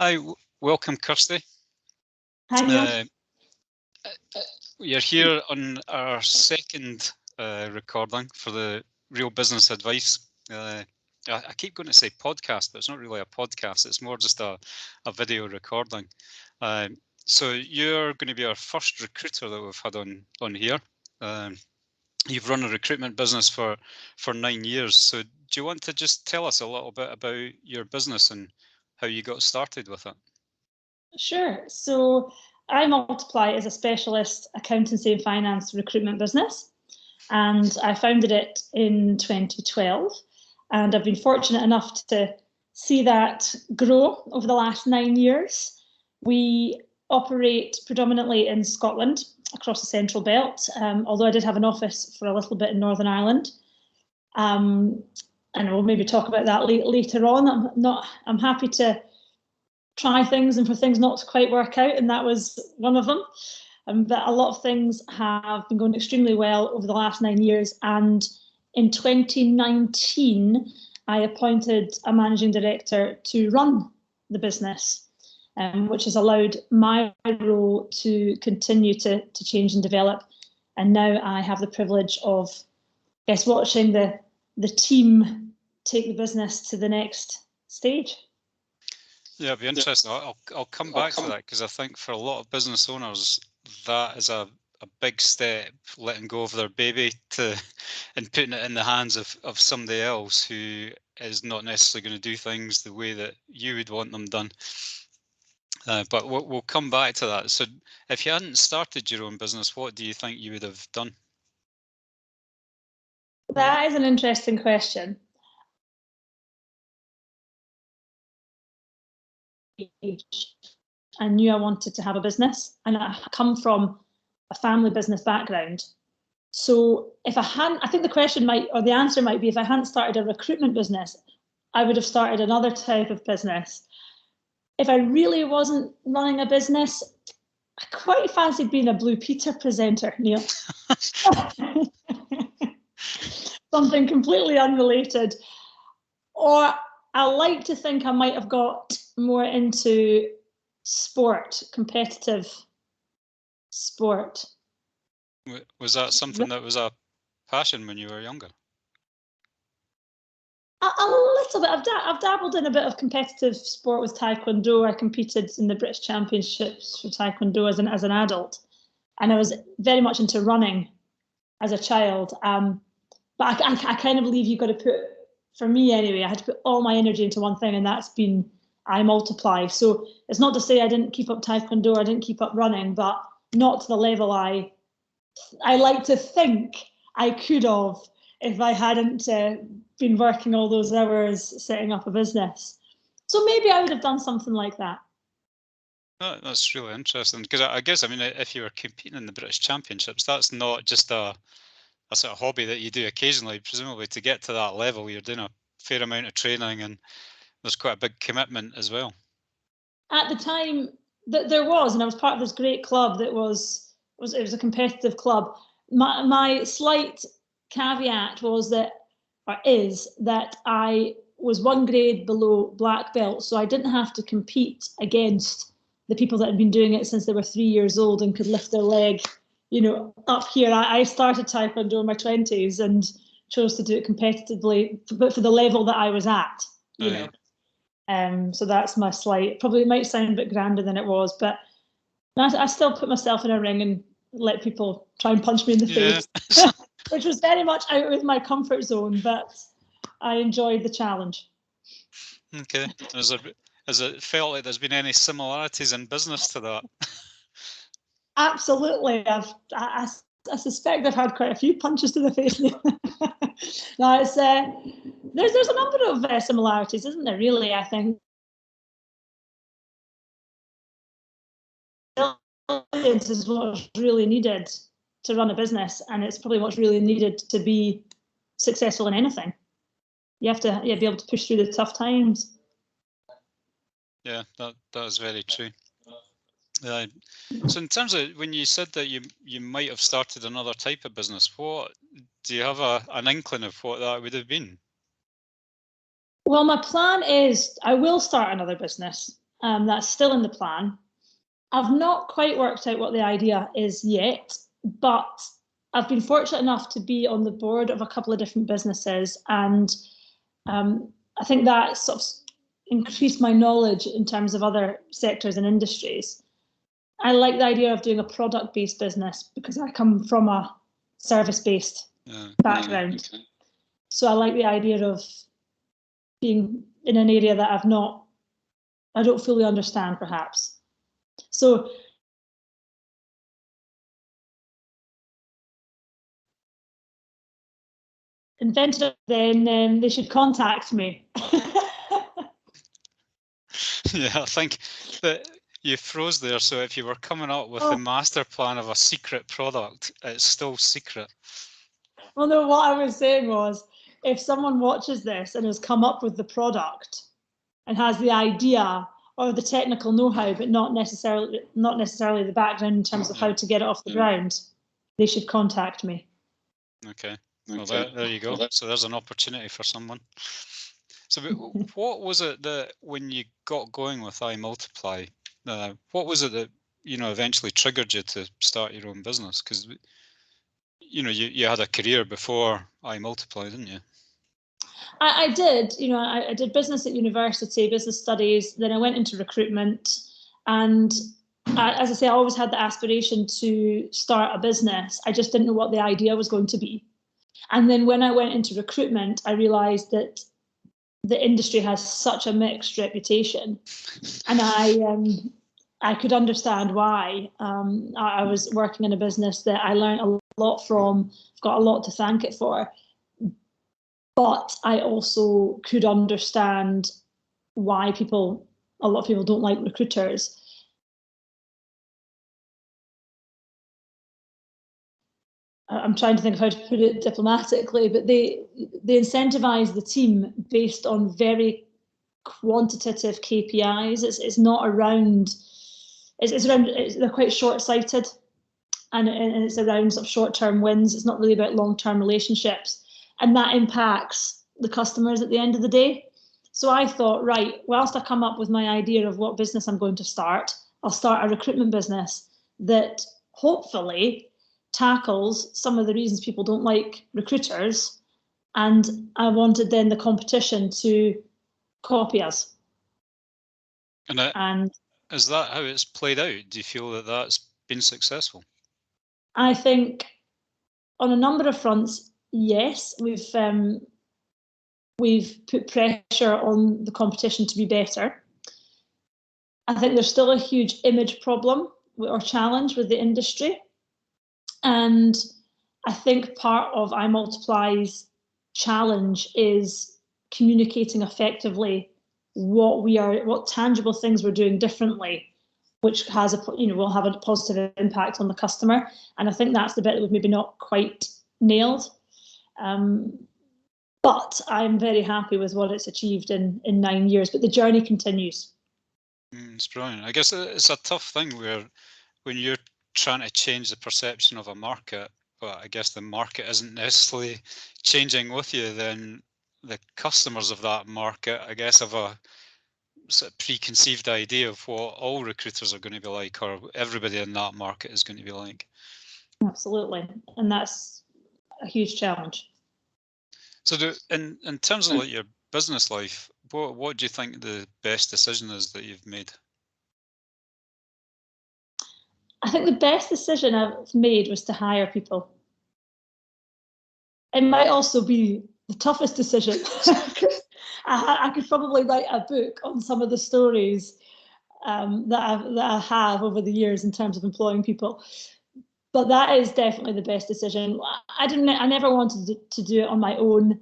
Hi, welcome, Kirsty. Hi. You're here on our second recording for the Real Business Advice. I keep going to say podcast, but it's not really a podcast. It's more just a video recording. So you're going to be our first recruiter that we've had on here. You've run a recruitment business for 9 years. So do you want to just tell us a little bit about your business and how you got started with it? Sure. So iMultiply is a specialist accountancy and finance recruitment business, and I founded it in 2012. And I've been fortunate enough to see that grow over the last 9 years. We operate predominantly in Scotland, across the Central Belt, although I did have an office for a little bit in Northern Ireland. And we'll maybe talk about that later on. I'm happy to try things and for things not to quite work out, and that was one of them. But a lot of things have been going extremely well over the last 9 years, and in 2019 I appointed a managing director to run the business, which has allowed my role to continue to change and develop. And now I have the privilege of watching the team take the business to the next stage. Yeah, it'd be interesting. I'll come back to that, because I think for a lot of business owners, that is a big step, letting go of their baby and putting it in the hands of somebody else who is not necessarily going to do things the way that you would want them done. But we'll come back to that. So if you hadn't started your own business, what do you think you would have done? That is an interesting question. I knew I wanted to have a business, and I come from a family business background. So if I hadn't, I think the question might, or the answer might be, if I hadn't started a recruitment business, I would have started another type of business. If I really wasn't running a business, I quite fancied being a Blue Peter presenter, Neil. Something completely unrelated. Or I like to think I might have got more into sport, competitive sport. Was that something that was a passion when you were younger? A little bit. I've dabbled in a bit of competitive sport with Taekwondo. I competed in the British Championships for Taekwondo as an adult, and I was very much into running as a child. But I kind of believe you've got to put, for me anyway, I had to put all my energy into one thing, and that's been iMultiply. So it's not to say I didn't keep up Taekwondo, I didn't keep up running, but not to the level I like to think I could have if I hadn't been working all those hours setting up a business. So maybe I would have done something like that. Oh, that's really interesting, because I guess, I mean, if you were competing in the British Championships, that's not just a sort of hobby that you do occasionally. Presumably to get to that level, you're doing a fair amount of training, and there's quite a big commitment as well. At the time, there was, and I was part of this great club that was a competitive club. My slight caveat is that I was one grade below black belt, so I didn't have to compete against the people that had been doing it since they were 3 years old and could lift their leg, up here. I started Taekwondo in my 20s and chose to do it competitively, but for the level that I was at, you know. So that's my slight. Probably might sound a bit grander than it was, but I still put myself in a ring and let people try and punch me in the face, which was very much out of my comfort zone, but I enjoyed the challenge. Okay. Has it felt like there's been any similarities in business to that? Absolutely. I suspect I've had quite a few punches to the face. No, it's there's a number of similarities, isn't there? Really, I think. Resilience is what's really needed to run a business, and it's probably what's really needed to be successful in anything. You have to be able to push through the tough times. Yeah, that is very true. So in terms of when you said that you might have started another type of business, what do you have an inkling of what that would have been? Well, my plan is I will start another business. That's still in the plan. I've not quite worked out what the idea is yet, but I've been fortunate enough to be on the board of a couple of different businesses, and I think that sort of increased my knowledge in terms of other sectors and industries. I like the idea of doing a product-based business because I come from a service-based background. So I like the idea of being in an area that I don't fully understand, perhaps. So invented it, then they should contact me. Yeah, I think that you froze there. So if you were coming up with the master plan of a secret product, it's still secret. Well, no, what I was saying was, if someone watches this and has come up with the product and has the idea or the technical know-how, but not necessarily the background in terms of how to get it off the ground, they should contact me. Okay. Well, there you go. So there's an opportunity for someone. So what was it that when you got going with iMultiply, what was it that, eventually triggered you to start your own business? Because, you had a career before iMultiply, didn't you? I did. I did business at university, business studies. Then I went into recruitment. And as I say, I always had the aspiration to start a business. I just didn't know what the idea was going to be. And then when I went into recruitment, I realized that the industry has such a mixed reputation, and I could understand why. I was working in a business that I learned a lot from, got a lot to thank it for, but I also could understand why a lot of people don't like recruiters. I'm trying to think of how to put it diplomatically, but they incentivize the team based on very quantitative KPIs. It's not around. They're quite short-sighted, and it's around sort of short-term wins. It's not really about long-term relationships, and that impacts the customers at the end of the day. So I thought, right, whilst I come up with my idea of what business I'm going to start, I'll start a recruitment business that hopefully tackles some of the reasons people don't like recruiters. And I wanted then the competition to copy us. And is that how it's played out? Do you feel that that's been successful? I think on a number of fronts, yes. We've put pressure on the competition to be better. I think there's still a huge image problem or challenge with the industry. And I think part of iMultiply's challenge is communicating effectively what tangible things we're doing differently, which has will have a positive impact on the customer. And I think that's the bit that we've maybe not quite nailed. But I'm very happy with what it's achieved in 9 years, but the journey continues. It's brilliant. I guess it's a tough thing where when you're trying to change the perception of a market, but I guess the market isn't necessarily changing with you, then the customers of that market, I guess, have a sort of preconceived idea of what all recruiters are going to be like, or everybody in that market is going to be like. Absolutely, and that's a huge challenge. So in terms of like your business life, what do you think the best decision is that you've made? I think the best decision I've made was to hire people. It might also be the toughest decision. I could probably write a book on some of the stories that I have over the years in terms of employing people. But that is definitely the best decision. I never wanted to do it on my own.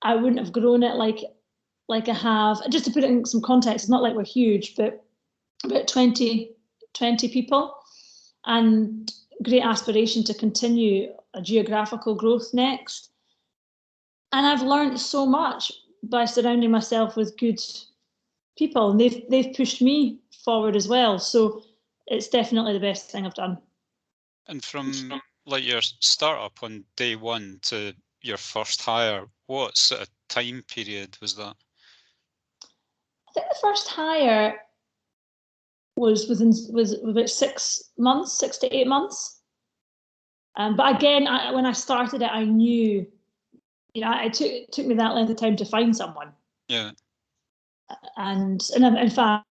I wouldn't have grown it like I have. Just to put it in some context, it's not like we're huge, but about 20 people, and great aspiration to continue a geographical growth next. And I've learned so much by surrounding myself with good people, and they've pushed me forward as well. So it's definitely the best thing I've done. And from like your startup on day one to your first hire, what sort of time period was that? I think the first hire, was about 6 months, 6 to 8 months. But again, when I started it, I knew, it took me that length of time to find someone. Yeah. And in fact,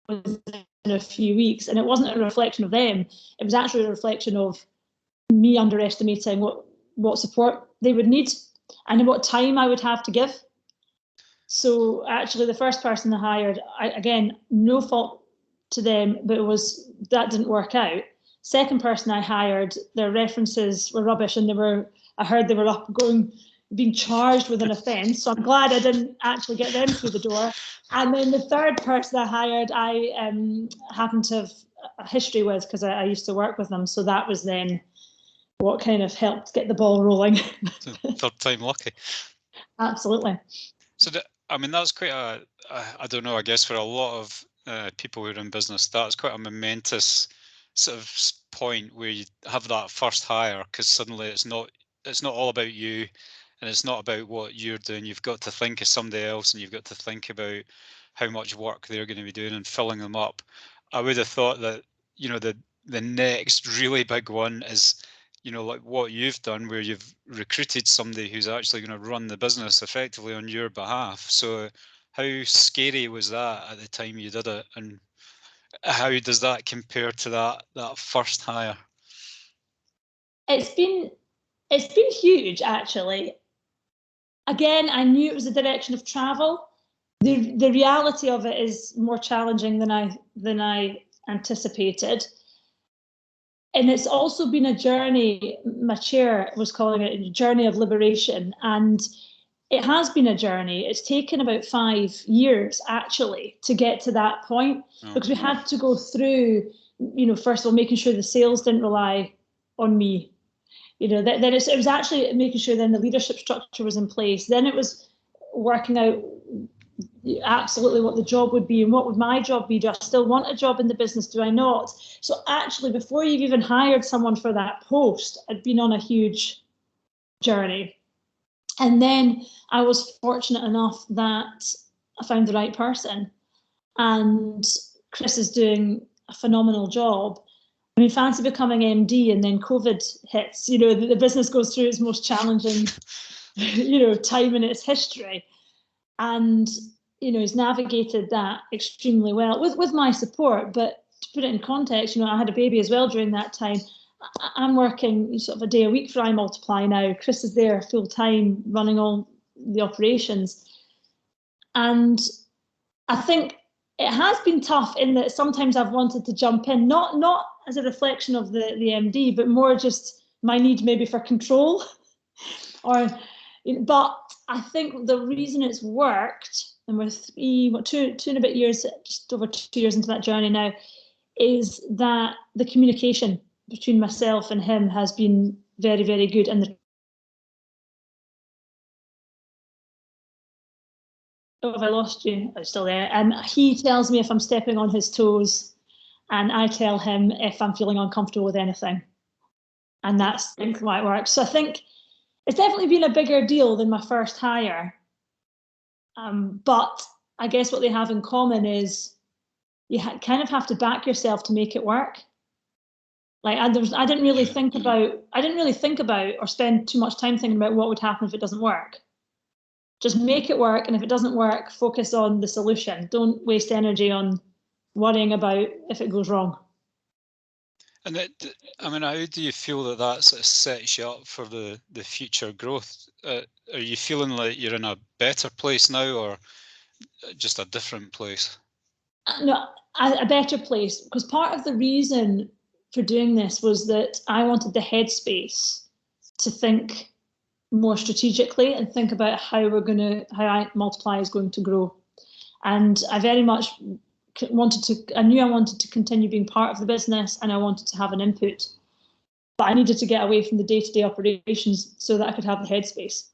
within a few weeks, and it wasn't a reflection of them. It was actually a reflection of me underestimating what support they would need and what time I would have to give. So actually, the first person I hired, again, no fault to them, but that didn't work out. Second person I hired, their references were rubbish, and I heard they were being charged with an offence. So I'm glad I didn't actually get them through the door. And then the third person I hired, I happened to have a history with, because I used to work with them. So that was then what kind of helped get the ball rolling. Third time lucky. Absolutely. So that's quite I don't know, I guess for a lot of people who are in business, that's quite a momentous sort of point where you have that first hire, because suddenly it's not all about you, and it's not about what you're doing. You've got to think of somebody else, and you've got to think about how much work they're going to be doing and filling them up. I would have thought that, the next really big one is, like what you've done, where you've recruited somebody who's actually going to run the business effectively on your behalf. So how scary was that at the time you did it, and how does that compare to that first hire? It's been huge, actually. Again, I knew it was a direction of travel. The reality of it is more challenging than I anticipated. And it's also been a journey. My chair was calling it a journey of liberation. And it has been a journey. It's taken about 5 years, actually, to get to that point, because we had to go through, first of all, making sure the sales didn't rely on me. Then it was actually making sure then the leadership structure was in place. Then it was working out absolutely what the job would be, and what would my job be. Do I still want a job in the business? Do I not? So actually, before you've even hired someone for that post, I'd been on a huge journey. And then I was fortunate enough that I found the right person, and Chris is doing a phenomenal job. I mean, fancy becoming MD and then COVID hits, the business goes through its most challenging, time in its history. And, he's navigated that extremely well with my support. But to put it in context, I had a baby as well during that time. I'm working sort of a day a week for iMultiply now. Chris is there full time running all the operations. And I think it has been tough in that sometimes I've wanted to jump in, not as a reflection of the MD, but more just my need maybe for control. But I think the reason it's worked, and we're two and a bit years, just over 2 years into that journey now, is that the communication between myself and him has been very, very good. And have I lost you? I'm still there. He tells me if I'm stepping on his toes, and I tell him if I'm feeling uncomfortable with anything. And that's why it works. So I think it's definitely been a bigger deal than my first hire. But I guess what they have in common is you kind of have to back yourself to make it work. Like I didn't really think about or spend too much time thinking about what would happen if it doesn't work. Just make it work, and if it doesn't work, focus on the solution. Don't waste energy on worrying about if it goes wrong. And how do you feel that sort of sets you up for the future growth? Are you feeling like you're in a better place now, or just a different place? No, a better place, because part of the reason for doing this was that I wanted the headspace to think more strategically and think about how iMultiply is going to grow. And I very much I knew I wanted to continue being part of the business, and I wanted to have an input, but I needed to get away from the day-to-day operations so that I could have the headspace.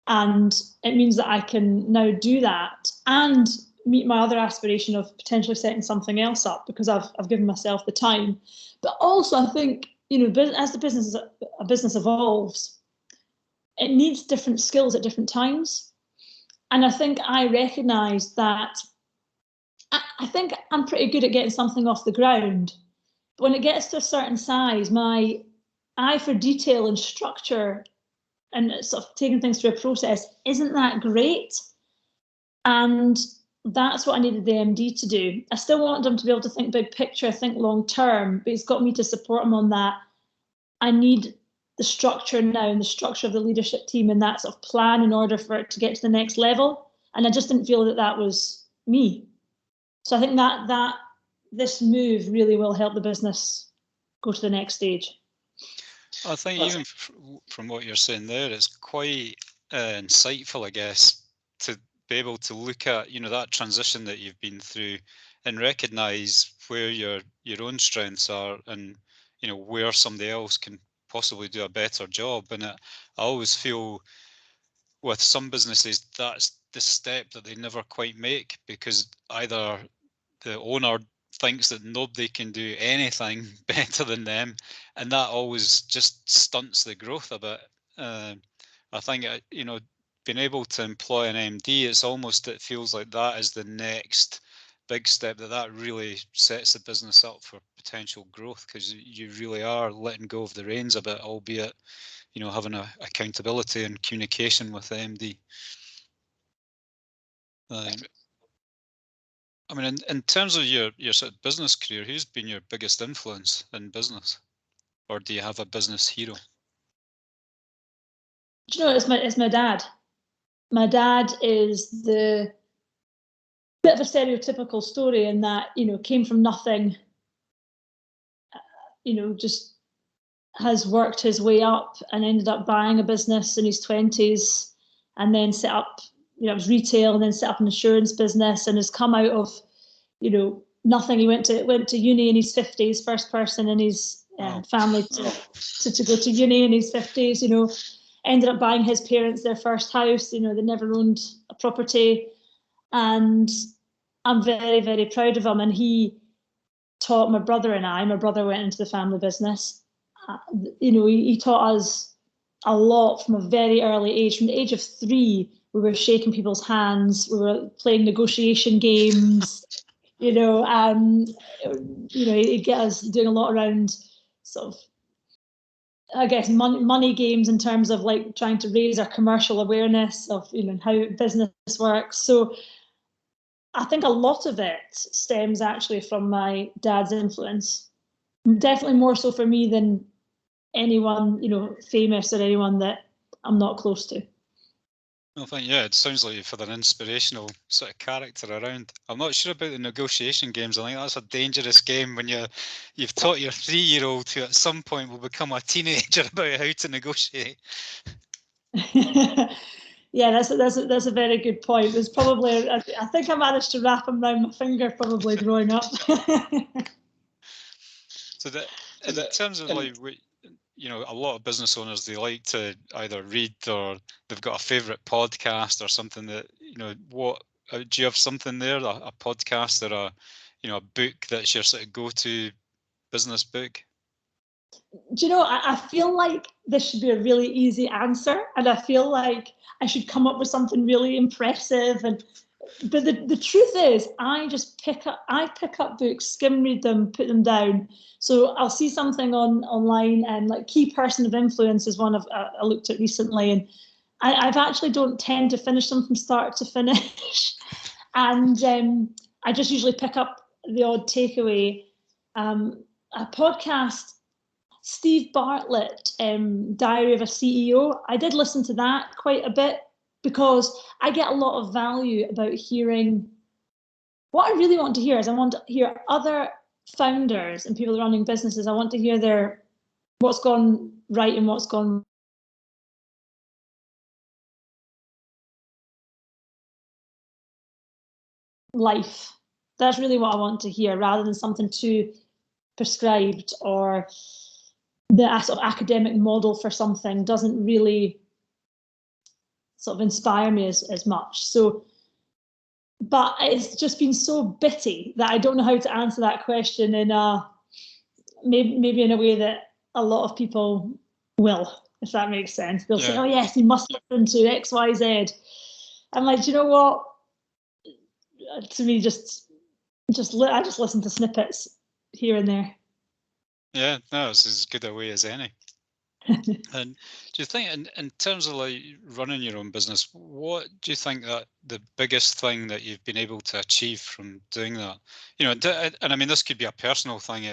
And it means that I can now do that and meet my other aspiration of potentially setting something else up, because I've given myself the time. But also I think, as the business evolves, it needs different skills at different times. And I think I recognised that I think I'm pretty good at getting something off the ground. But when it gets to a certain size, my eye for detail and structure and sort of taking things through a process isn't that great. And that's what I needed the MD to do. I still want him to be able to think big picture, think long term, but he's got me to support him on that. I need the structure now and the structure of the leadership team and that sort of plan in order for it to get to the next level. And I just didn't feel that that was me. So I think that this move really will help the business go to the next stage. I think even from what you're saying there, it's quite insightful, I guess, to be able to look at, you know, that transition that you've been through and recognise where your own strengths are and, you know, where somebody else can possibly do a better job. And I always feel with some businesses, that's the step that they never quite make, because either the owner thinks that nobody can do anything better than them, and that always just stunts the growth a bit. I think, you know, being able to employ an MD, it's almost, it feels like that is the next big step, that really sets the business up for potential growth, because you really are letting go of the reins a bit, albeit, you know, having a accountability and communication with the MD. I mean, in terms of your sort of business career, who's been your biggest influence in business, or do you have a business hero? Do you know, it's my dad. My dad is the bit of a stereotypical story in that, you know, came from nothing, you know, just has worked his way up and ended up buying a business in his 20s and then set up, you know, it was retail and then set up an insurance business and has come out of, you know, nothing. He went to uni in his 50s, first person in his family to go to uni in his 50s, you know, ended up buying his parents their first house, you know, they never owned a property. And I'm very, very proud of him. And he taught my brother and I, my brother went into the family business. You know, he taught us a lot from a very early age. From the age of 3, we were shaking people's hands. We were playing negotiation games. You know, he'd get us doing a lot around sort of, I guess, money games in terms of like trying to raise our commercial awareness of, you know, how business works. So I think a lot of it stems actually from my dad's influence. Definitely more so for me than anyone, you know, famous or anyone that I'm not close to. I think, yeah, it sounds like you've had an inspirational sort of character around. I'm not sure about the negotiation games. I think that's a dangerous game when you've taught your 3-year-old who at some point will become a teenager about how to negotiate. Yeah, that's a very good point. There's probably, I think I managed to wrap him around my finger probably growing up. So that in terms of like, you know, a lot of business owners, they like to either read or they've got a favorite podcast or something that, you know, what do you have something there, a podcast or a book that's your sort of go-to business book? Do you know, I feel like this should be a really easy answer, and I feel like I should come up with something really impressive. But the truth is, I just pick up books, skim read them, put them down. So I'll see something online, and like Key Person of Influence is one I looked at recently, and I've actually don't tend to finish them from start to finish. And I just usually pick up the odd takeaway. A podcast, Steve Bartlett, Diary of a CEO. I did listen to that quite a bit because I get a lot of value about hearing. What I really want to hear is I want to hear other founders and people running businesses. I want to hear what's gone right and what's gone life. That's really what I want to hear, rather than something too prescribed, or the sort of academic model for something doesn't really sort of inspire me as much. So, but it's just been so bitty that I don't know how to answer that question in maybe in a way that a lot of people will, if that makes sense. They'll say, oh yes, you must listen to X, Y, Z. I'm like, do you know what? To me, I just listen to snippets here and there. Yeah, no, it's as good a way as any. And do you think, in terms of like running your own business, what do you think that the biggest thing that you've been able to achieve from doing that? You know, and I mean, this could be a personal thing.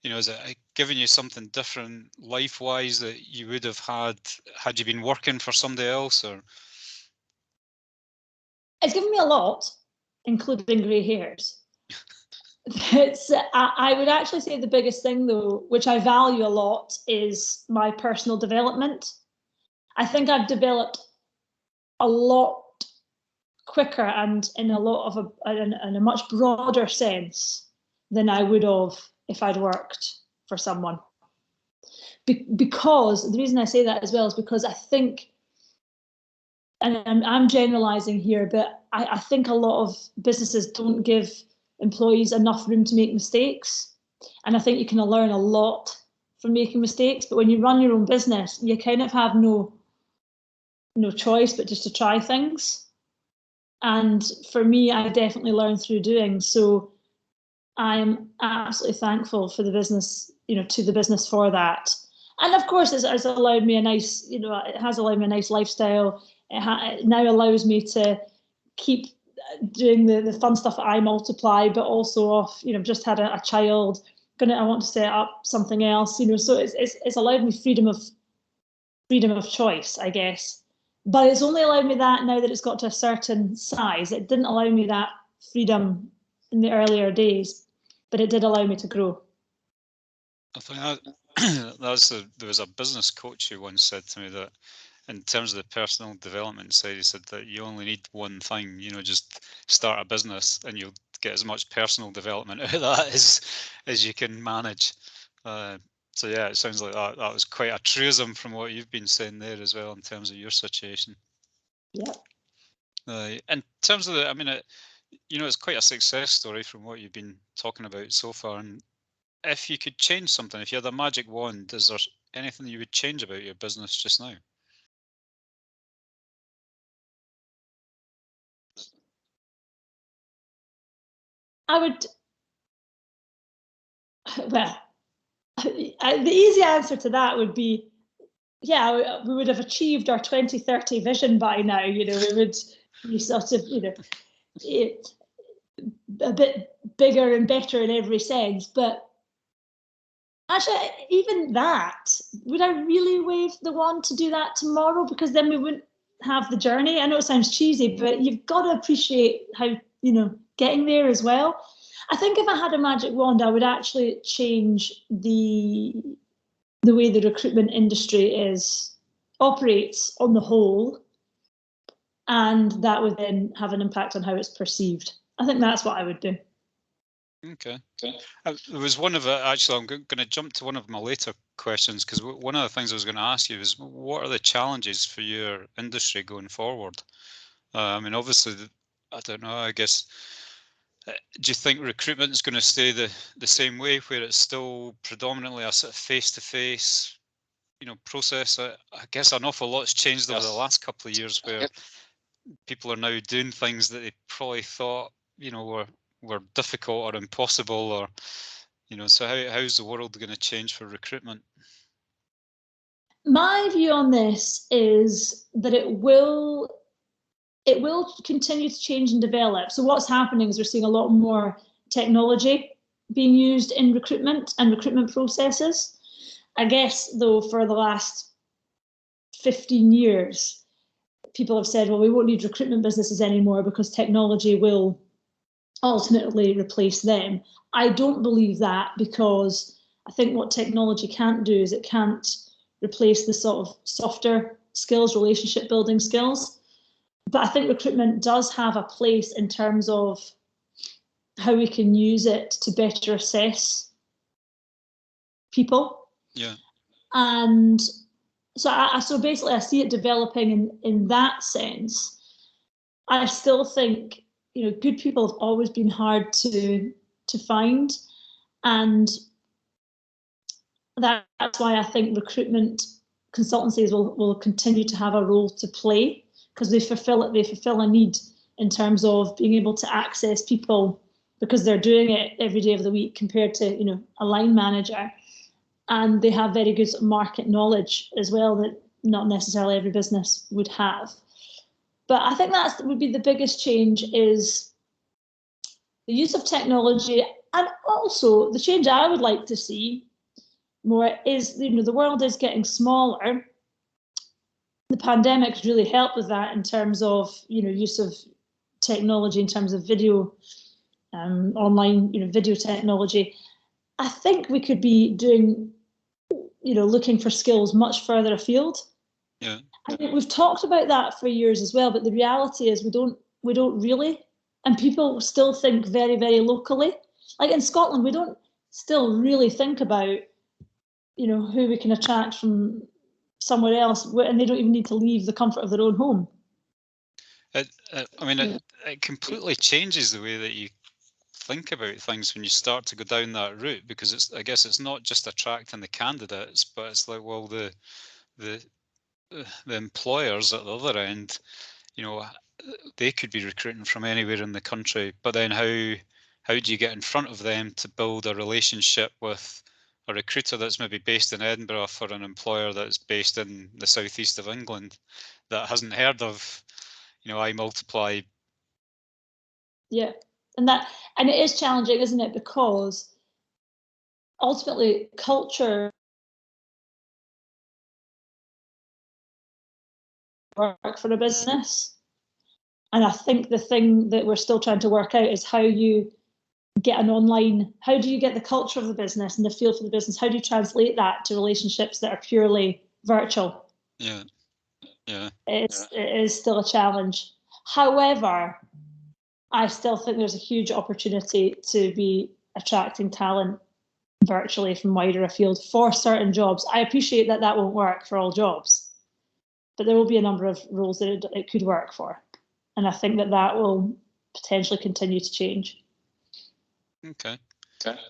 You know, is it giving you something different life-wise that you would have had you been working for somebody else, or? It's given me a lot, including grey hairs. I would actually say the biggest thing, though, which I value a lot, is my personal development. I think I've developed a lot quicker and in a lot of in a much broader sense than I would have if I'd worked for someone. Because the reason I say that as well is because I think, and I'm generalizing here, but I think a lot of businesses don't give employees enough room to make mistakes. And I think you can learn a lot from making mistakes. But when you run your own business, you kind of have no choice but just to try things. And for me, I definitely learned through doing. So I'm absolutely thankful for the business, to the business for that. And of course, it's allowed me a nice, it has allowed me a nice lifestyle. It now allows me to keep doing the fun stuff at iMultiply, but also off, just had a child, I want to set up something else, so it's allowed me freedom of choice, I guess. But it's only allowed me that now that it's got to a certain size. It didn't allow me that freedom in the earlier days, but it did allow me to grow. I think there was a business coach who once said to me that in terms of the personal development side, he said that you only need one thing, just start a business and you'll get as much personal development out of that as you can manage. So yeah, it sounds like that was quite a truism from what you've been saying there as well in terms of your situation. Yeah. In terms of the, I mean, it's quite a success story from what you've been talking about so far. And if you could change something, if you had a magic wand, is there anything you would change about your business just now? I would, well, the easy answer to that would be, yeah, we would have achieved our 2030 vision by now. We would be sort of, a bit bigger and better in every sense. But actually, even that, would I really wave the wand to do that tomorrow? Because then we wouldn't have the journey. I know it sounds cheesy, but you've got to appreciate how, getting there as well. I think if I had a magic wand, I would actually change the way the recruitment industry operates on the whole, and that would then have an impact on how it's perceived. I think that's what I would do. Okay. There was one of it, actually, I'm going to jump to one of my later questions, because one of the things I was going to ask you is, what are the challenges for your industry going forward? I mean, obviously, I don't know, I guess, do you think recruitment is going to stay the same way, where it's still predominantly a sort of face-to-face, process? I guess an awful lot's changed over the last couple of years, where people are now doing things that they probably thought, were difficult or impossible, or so how's the world going to change for recruitment? My view on this is that it will continue to change and develop. So what's happening is we're seeing a lot more technology being used in recruitment and recruitment processes. I guess, though, for the last 15 years, people have said, well, we won't need recruitment businesses anymore because technology will ultimately replace them. I don't believe that, because I think what technology can't do is it can't replace the sort of softer skills, relationship building skills. But I think recruitment does have a place in terms of how we can use it to better assess people. Yeah. And so basically I see it developing in that sense. I still think, good people have always been hard to find. And that's why I think recruitment consultancies will continue to have a role to play, because they fulfill a need in terms of being able to access people because they're doing it every day of the week compared to, you know, a line manager. And they have very good market knowledge as well that not necessarily every business would have. But I think that would be the biggest change, is the use of technology. And also the change I would like to see more is, you know, the world is getting smaller. The pandemic's really helped with that in terms of, you know, use of technology in terms of video, online, you know, video technology. I think we could be doing, you know, looking for skills much further afield. Yeah. I think we've talked about that for years as well, but the reality is we don't really, and people still think very, very locally. Like in Scotland, we don't still really think about, you know, who we can attract from somewhere else, and they don't even need to leave the comfort of their own home. It completely changes the way that you think about things when you start to go down that route, because I guess it's not just attracting the candidates, but it's like, well, the employers at the other end, you know, they could be recruiting from anywhere in the country, but then how do you get in front of them to build a relationship with a recruiter that's maybe based in Edinburgh for an employer that's based in the southeast of England that hasn't heard of, you know, iMultiply? Yeah, and it is challenging, isn't it? Because ultimately culture work for a business. And I think the thing that we're still trying to work out is how you get how do you get the culture of the business and the feel for the business? How do you translate that to relationships that are purely virtual? Yeah. It is still a challenge. However, I still think there's a huge opportunity to be attracting talent virtually from wider afield for certain jobs. I appreciate that won't work for all jobs, but there will be a number of roles that it could work for. And I think that will potentially continue to change. Okay.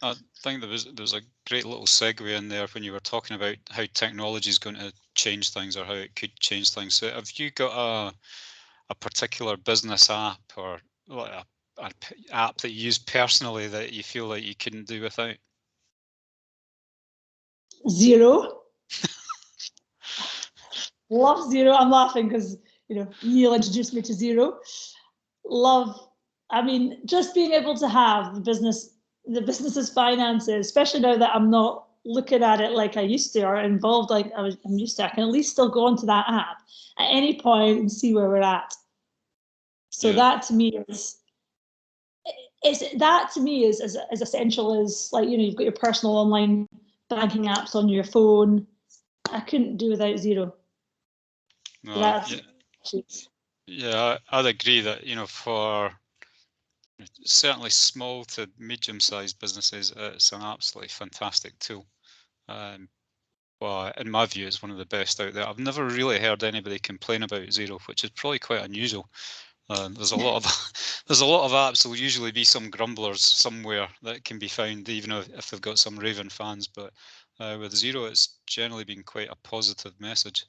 I think there was a great little segue in there when you were talking about how technology is going to change things, or how it could change things. So have you got a particular business app, or like a app that you use personally that you feel like you couldn't do without? Xero. Love Xero. I'm laughing because, you know, Neil introduced me to Xero. I mean, just being able to have the business's finances, especially now that I'm not looking at it like I used to, or involved like I'm used to, I can at least still go onto that app at any point and see where we're at. So that to me is as essential as, like, you know, you've got your personal online banking apps on your phone. I couldn't do without Xero. No, I'd agree that, you know, for certainly small to medium-sized businesses, it's an absolutely fantastic tool. Well, in my view, it's one of the best out there. I've never really heard anybody complain about Xero, which is probably quite unusual. There's a lot of apps. There'll usually be some grumblers somewhere that can be found, even if they've got some raving fans. But with Xero, it's generally been quite a positive message.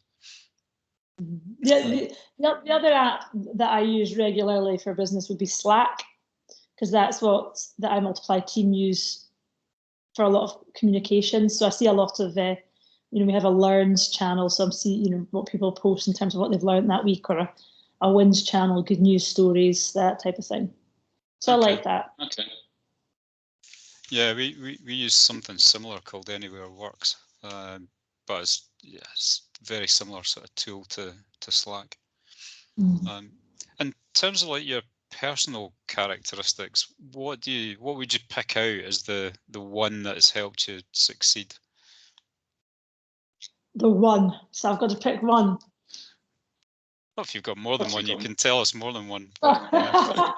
The other app that I use regularly for business would be Slack, because that's what the iMultiply team use for a lot of communication. So I see a lot of, you know, we have a learns channel, so I'm seeing, you know, what people post in terms of what they've learned that week, or a wins channel, good news stories, that type of thing. So I like that. Okay. Yeah, we use something similar called Anywhere Works, but it's very similar sort of tool to Slack. In terms of like your personal characteristics, what would you pick out as the one that has helped you succeed? The one. So I've got to pick one. Well, if you've got more than one, you can tell us more than one. I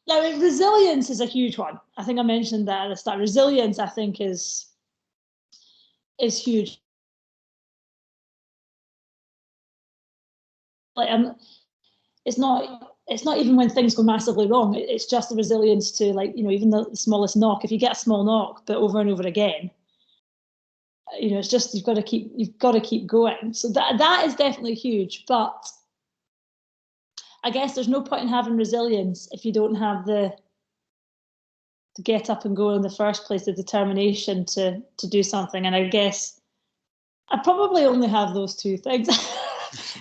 mean, resilience is a huge one. I think I mentioned that at the start. Resilience, I think, is huge. Like, it's not even when things go massively wrong. It's just the resilience to, like, you know, even the smallest knock. If you get a small knock, but over and over again, it's just you've got to keep going. So that is definitely huge. But I guess there's no point in having resilience if you don't have the get up and go in the first place, the determination to do something. And I guess I probably only have those two things.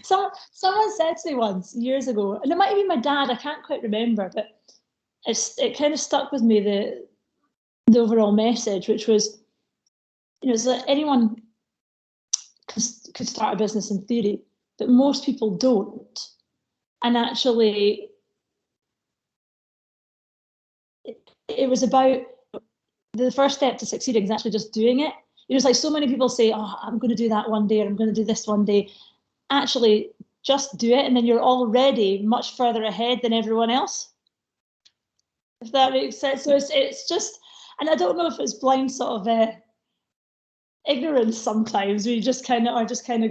Someone said to me once years ago, and it might have been my dad, I can't quite remember, but it kind of stuck with me, the overall message, which was, it's that anyone could start a business in theory, but most people don't. And actually, it was about the first step to succeeding is actually just doing it. It's like so many people say, oh, I'm going to do that one day, or I'm going to do this one day. Actually, just do it, and then you're already much further ahead than everyone else. If that makes sense. So it's just, and I don't know if it's blind sort of ignorance sometimes, where you just kind of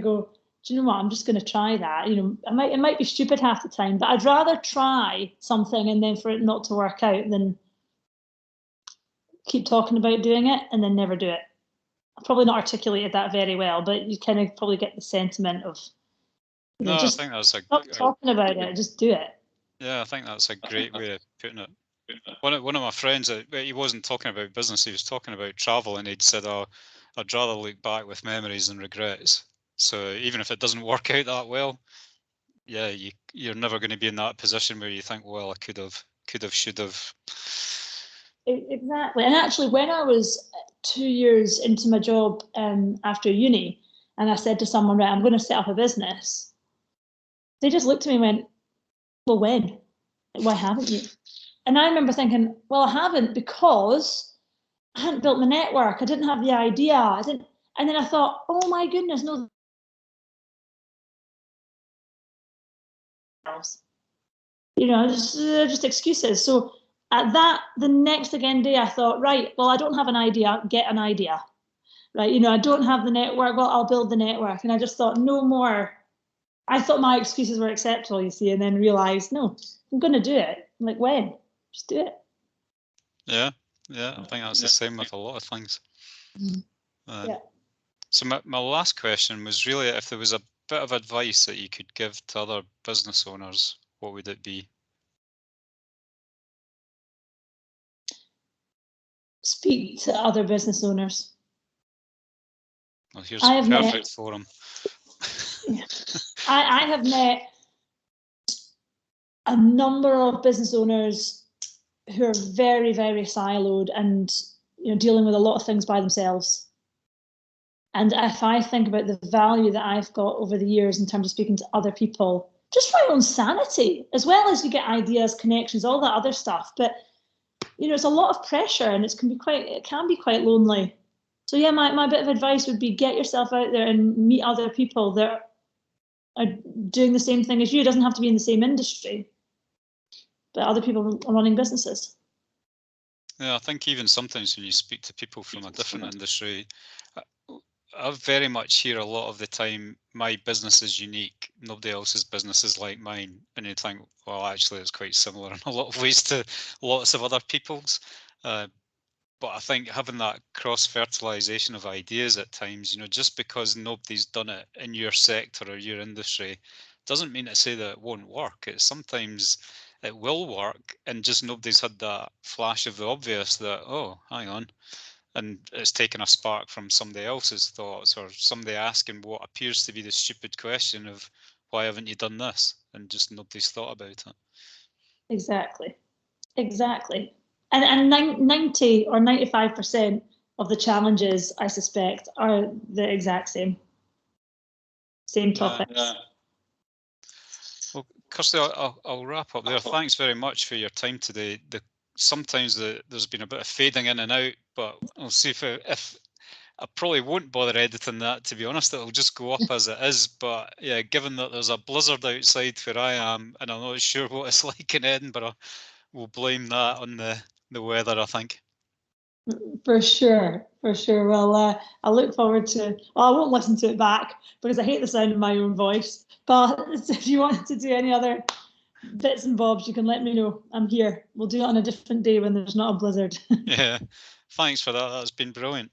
go, do you know what, I'm just going to try that. It might be stupid half the time, but I'd rather try something and then for it not to work out than keep talking about doing it and then never do it. I've probably not articulated that very well, but you kind of probably get the sentiment of, I think that's stop talking about it, just do it. Yeah, I think that's a great way of putting it. One of my friends, he wasn't talking about business, he was talking about travel, and he'd said, oh, I'd rather look back with memories than regrets. So even if it doesn't work out that well, yeah, you're never going to be in that position where you think, well, I could have, should have. Exactly. And actually, when I was 2 years into my job after uni, and I said to someone, right, I'm going to set up a business, they just looked at me and went, well, when? Why haven't you? And I remember thinking, well, I haven't because I hadn't built my network. I didn't have the idea. And then I thought, oh my goodness, no. Just excuses. So at the next again day, I thought, right, well, I don't have an idea, get an idea. Right, I don't have the network, well, I'll build the network. And I just thought, no more. I thought my excuses were acceptable, you see, and then realized, no, I'm going to do it. I'm like, when? Just do it. Yeah, I think that's the same with a lot of things. Yeah. So my last question was really, if there was a bit of advice that you could give to other business owners, what would it be? Speak to other business owners. Well, here's perfect for them. I have met a number of business owners who are very, very siloed and dealing with a lot of things by themselves. And if I think about the value that I've got over the years in terms of speaking to other people, just for my own sanity, as well as you get ideas, connections, all that other stuff. But it's a lot of pressure, and it can be quite lonely. So yeah, my bit of advice would be get yourself out there and meet other people that are doing the same thing as you. It doesn't have to be in the same industry, but other people are running businesses. Yeah, I think even sometimes when you speak to people from a different industry, I very much hear a lot of the time, my business is unique, nobody else's business is like mine. And you think, well, actually, it's quite similar in a lot of ways to lots of other people's. But I think having that cross-fertilization of ideas at times, just because nobody's done it in your sector or your industry, doesn't mean to say that it won't work. It's sometimes it will work, and just nobody's had that flash of the obvious that, oh, hang on. And it's taken a spark from somebody else's thoughts, or somebody asking what appears to be the stupid question of, why haven't you done this? And just nobody's thought about it. Exactly. And 90 or 95% of the challenges, I suspect, are the exact same topics. Yeah. Well, Kirsty, I'll wrap up there. Thanks very much for your time today. Sometimes there's been a bit of fading in and out, but I'll see if I probably won't bother editing that, to be honest. It'll just go up as it is. But yeah, given that there's a blizzard outside where I am, and I'm not sure what it's like in Edinburgh, we'll blame that on the weather, I think. For sure. Well, I look forward to. Well, I won't listen to it back because I hate the sound of my own voice. But if you want to do any other bits and bobs, you can let me know. I'm here. We'll do it on a different day when there's not a blizzard. Yeah, thanks for that. That's been brilliant.